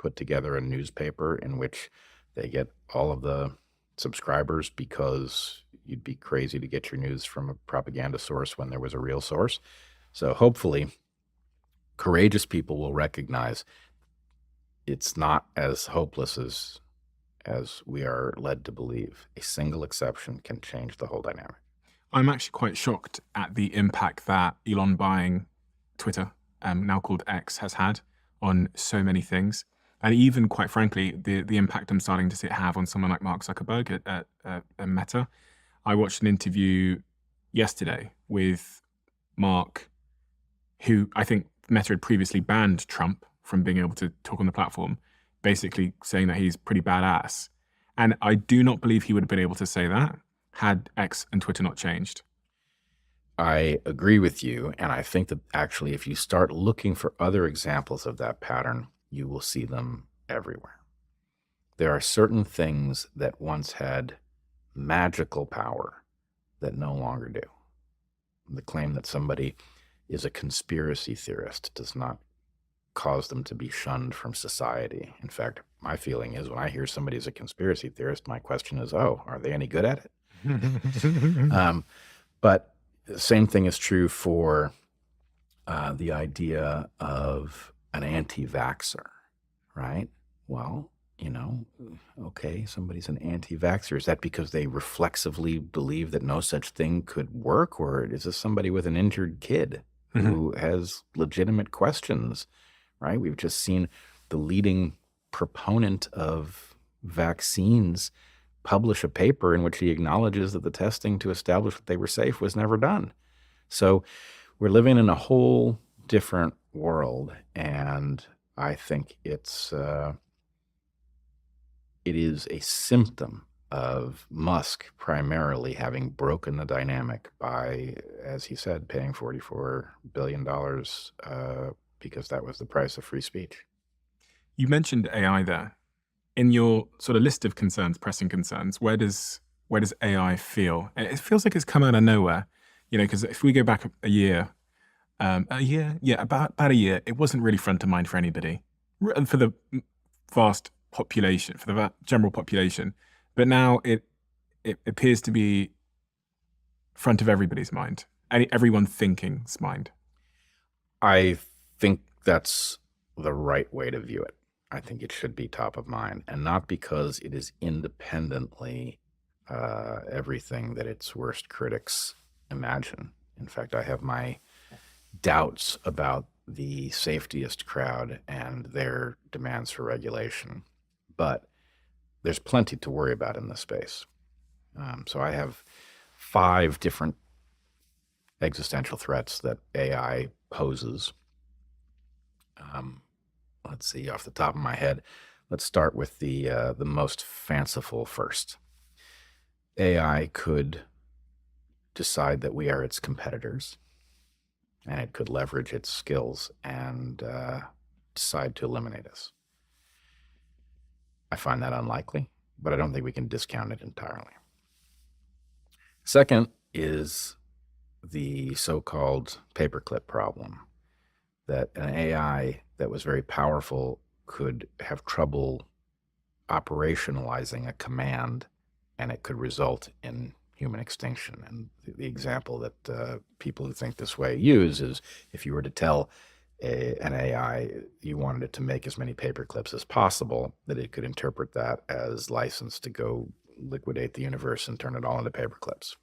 put together a newspaper in which they get all of the subscribers because you'd be crazy to get your news from a propaganda source when there was a real source. So hopefully, courageous people will recognize it's not as hopeless as we are led to believe. A single exception can change the whole dynamic. I'm actually quite shocked at the impact that Elon buying Twitter, now called X, has had on so many things. And even, quite frankly, the impact I'm starting to see it have on someone like Mark Zuckerberg at Meta. I watched an interview yesterday with Mark, who I think Meta had previously banned Trump from being able to talk on the platform, basically saying that he's pretty badass. And I do not believe he would have been able to say that had X and Twitter not changed. I agree with you, and I think that actually if you start looking for other examples of that pattern, you will see them everywhere. There are certain things that once had magical power that no longer do. The claim that somebody is a conspiracy theorist does not cause them to be shunned from society. In fact, my feeling is when I hear somebody is a conspiracy theorist, my question is, oh, are they any good at it? But the same thing is true for the idea of an anti-vaxxer, right? Well, okay, somebody's an anti-vaxxer. Is that because they reflexively believe that no such thing could work? Or is this somebody with an injured kid who has legitimate questions, right? We've just seen the leading proponent of vaccines publish a paper in which he acknowledges that the testing to establish that they were safe was never done. So we're living in a whole different world, and I think it is a symptom of Musk primarily having broken the dynamic by, as he said, paying $44 billion because that was the price of free speech. You mentioned AI there. In your sort of list of concerns, pressing concerns, where does AI feel? It feels like it's come out of nowhere, because if we go back about a year, it wasn't really front of mind for anybody, for the vast population, for the general population. But now it appears to be front of everybody's mind, everyone thinking's mind. I think that's the right way to view it. I think it should be top of mind, and not because it is independently everything that its worst critics imagine. In fact, I have my doubts about the safetiest crowd and their demands for regulation, but there's plenty to worry about in this space. So I have 5 different existential threats that AI poses. Let's see, off the top of my head, let's start with the most fanciful first. AI could decide that we are its competitors, and it could leverage its skills and decide to eliminate us. I find that unlikely, but I don't think we can discount it entirely. Second is the so-called paperclip problem, that an AI that was very powerful could have trouble operationalizing a command, and it could result in human extinction. And the example that people who think this way use is if you were to tell an AI you wanted it to make as many paper clips as possible, that it could interpret that as license to go liquidate the universe and turn it all into paper clips.